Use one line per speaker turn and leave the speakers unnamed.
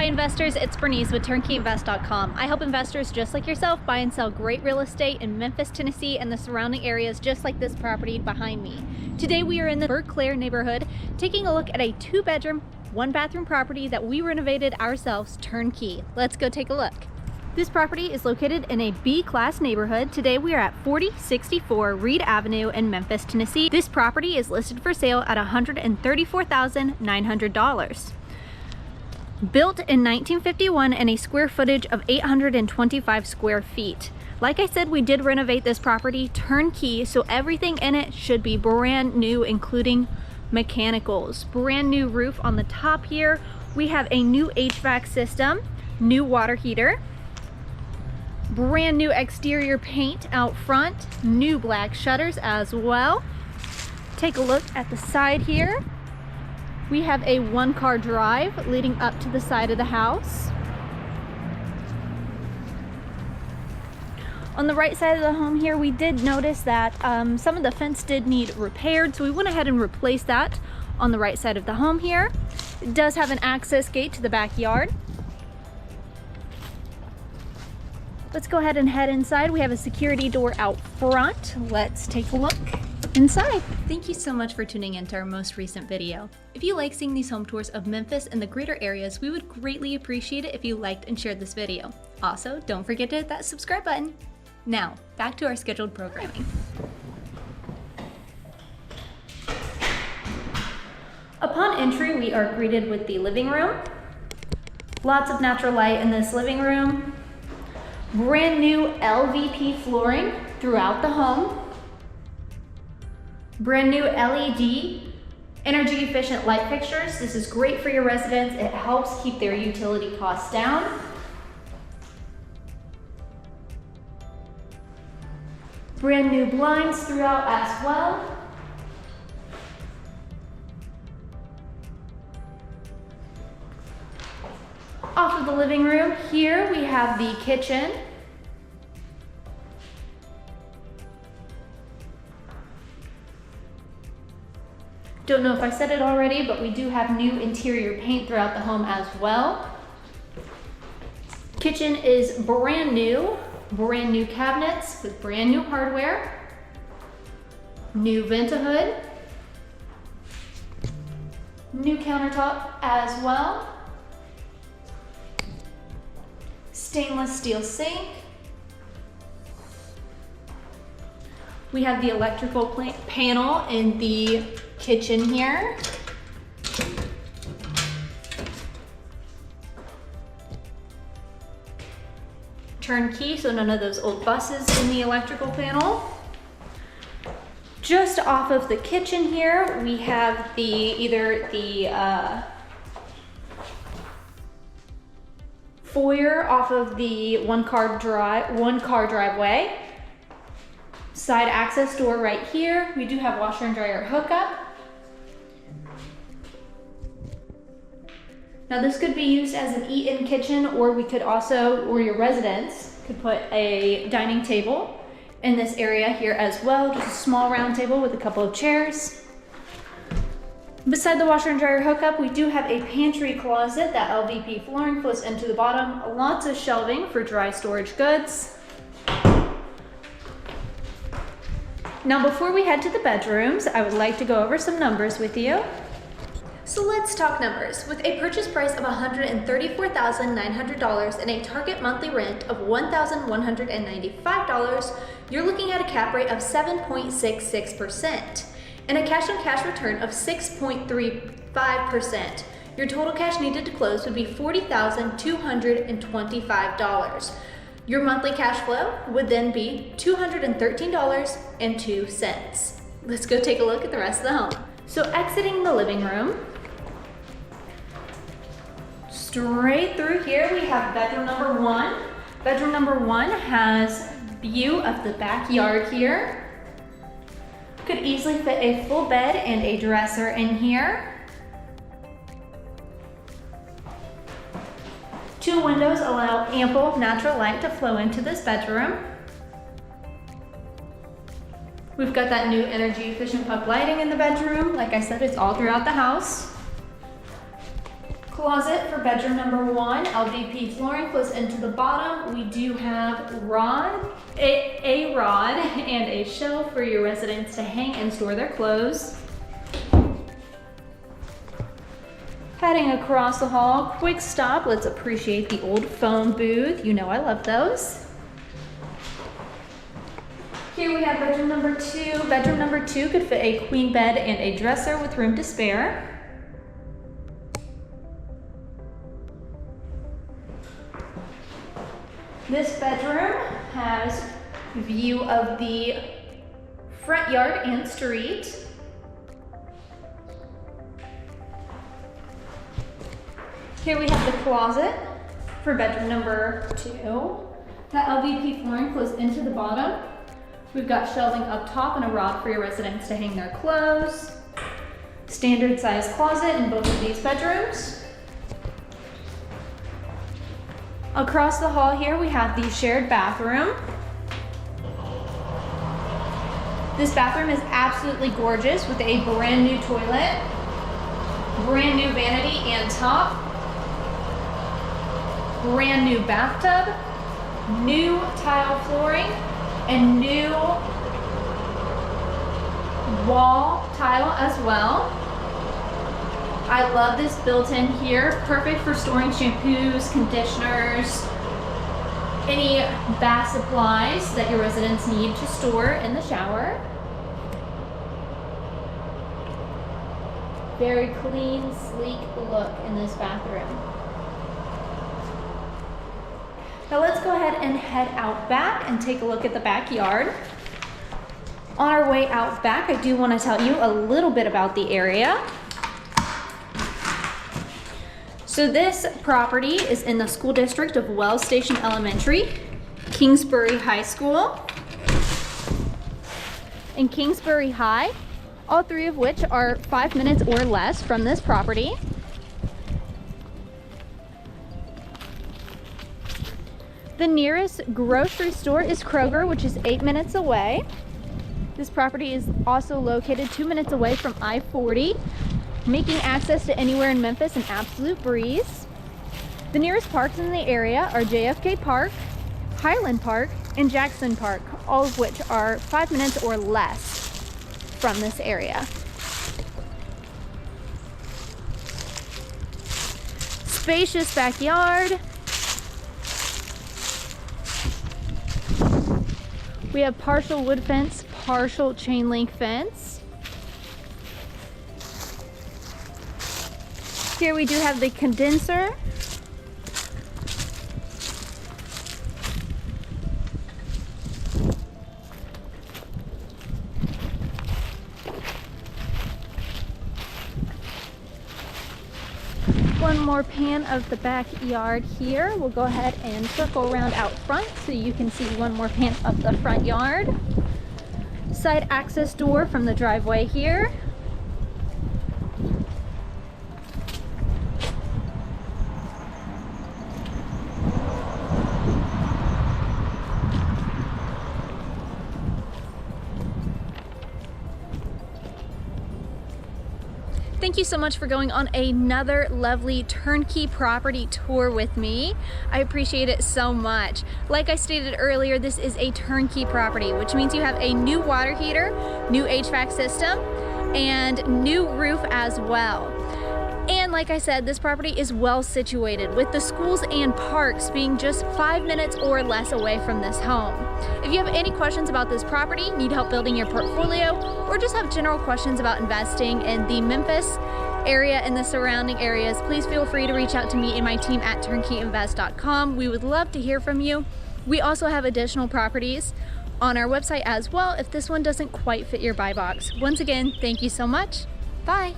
Hi investors, it's Bernice with TurnkeyInvest.com. I help investors just like yourself buy and sell great real estate in Memphis, Tennessee and the surrounding areas just like this property behind me. Today we are in the Berkeley neighborhood taking a look at a 2-bedroom, 1-bathroom property that we renovated ourselves turnkey. Let's go take a look. This property is located in a B-class neighborhood. Today we are at 4064 Reed Avenue in Memphis, Tennessee. This property is listed for sale at $134,900. Built in 1951 and a square footage of 825 square feet. Like I said, we did renovate this property turnkey, so everything in it should be brand new, including mechanicals. Brand new roof on the top here. We have a new HVAC system, new water heater, brand new exterior paint out front, new black shutters as well. Take a look at the side here. We have a 1-car drive leading up to the side of the house. On the right side of the home here, we did notice that some of the fence did need repaired, so we went ahead and replaced that on the right side of the home here. It does have an access gate to the backyard. Let's go ahead and head inside. We have a security door out front. Let's take a look inside. Thank you so much for tuning into our most recent video. If you like seeing these home tours of Memphis and the greater areas, we would greatly appreciate it if you liked and shared this video. Also, don't forget to hit that subscribe button. Now, back to our scheduled programming. Upon entry, we are greeted with the living room. Lots of natural light in this living room. Brand new LVP flooring throughout the home. Brand new LED energy efficient light fixtures. This is great for your residents. It helps keep their utility costs down. Brand new blinds throughout as well. Off of the living room, here we have the kitchen. Don't know if I said it already, but we do have new interior paint throughout the home as well. Kitchen is brand new cabinets with brand new hardware, new vent-a-hood, new countertop as well, stainless steel sink. We have the electrical panel in the kitchen here. Turnkey, so none of those old buses in the electrical panel. Just off of the kitchen here, we have either the foyer off of the one-car driveway. Side access door right here. We do have washer and dryer hookup. Now this could be used as an eat-in kitchen, or we could also, or your residents could put a dining table in this area here as well. Just a small round table with a couple of chairs. Beside the washer and dryer hookup, we do have a pantry closet. That LVP flooring flows into the bottom. Lots of shelving for dry storage goods. Now before we head to the bedrooms, I would like to go over some numbers with you. So let's talk numbers. With a purchase price of $134,900 and a target monthly rent of $1,195, you're looking at a cap rate of 7.66% and a cash-on-cash return of 6.35%. Your total cash needed to close would be $40,225. Your monthly cash flow would then be $213.02. Let's go take a look at the rest of the home. So exiting the living room, straight through here we have bedroom number 1. Bedroom number 1 has view of the backyard here. Could easily fit a full bed and a dresser in here. 2 windows allow ample natural light to flow into this bedroom. We've got that new energy efficient pump lighting in the bedroom. Like I said, it's all throughout the house. Closet for bedroom number 1, LVP flooring flows into the bottom. We do have a rod and a shelf for your residents to hang and store their clothes. Heading across the hall, quick stop, let's appreciate the old phone booth. You know I love those. Here we have bedroom number 2. Bedroom number 2 could fit a queen bed and a dresser with room to spare. This bedroom has view of the front yard and street. Here we have the closet for bedroom number 2. The LVP flooring flows into the bottom. We've got shelving up top and a rod for your residents to hang their clothes. Standard size closet in both of these bedrooms. Across the hall here we have the shared bathroom. This bathroom is absolutely gorgeous with a brand new toilet, brand new vanity and top, brand new bathtub, new tile flooring, and new wall tile as well. I love this built-in here, perfect for storing shampoos, conditioners, any bath supplies that your residents need to store in the shower. Very clean, sleek look in this bathroom. Now let's go ahead and head out back and take a look at the backyard. On our way out back, I do want to tell you a little bit about the area. So this property is in the school district of Wells Station Elementary, Kingsbury High School, and Kingsbury High, all three of which are 5 minutes or less from this property. The nearest grocery store is Kroger, which is 8 minutes away. This property is also located 2 minutes away from I-40, making access to anywhere in Memphis an absolute breeze. The nearest parks in the area are JFK Park, Highland Park, and Jackson Park, all of which are 5 minutes or less from this area. Spacious backyard. We have partial wood fence, partial chain link fence. Here we do have the condenser. One more pan of the backyard here. We'll go ahead and circle around out front so you can see one more pan of the front yard. Side access door from the driveway here. Thank you so much for going on another lovely turnkey property tour with me. I appreciate it so much. Like I stated earlier, this is a turnkey property, which means you have a new water heater, new HVAC system, and new roof as well. And like I said, this property is well situated, with the schools and parks being just 5 minutes or less away from this home. If you have any questions about this property, need help building your portfolio, or just have general questions about investing in the Memphis area and the surrounding areas, please feel free to reach out to me and my team at turnkeyinvest.com. We would love to hear from you. We also have additional properties on our website as well if this one doesn't quite fit your buy box. Once again, thank you so much. Bye.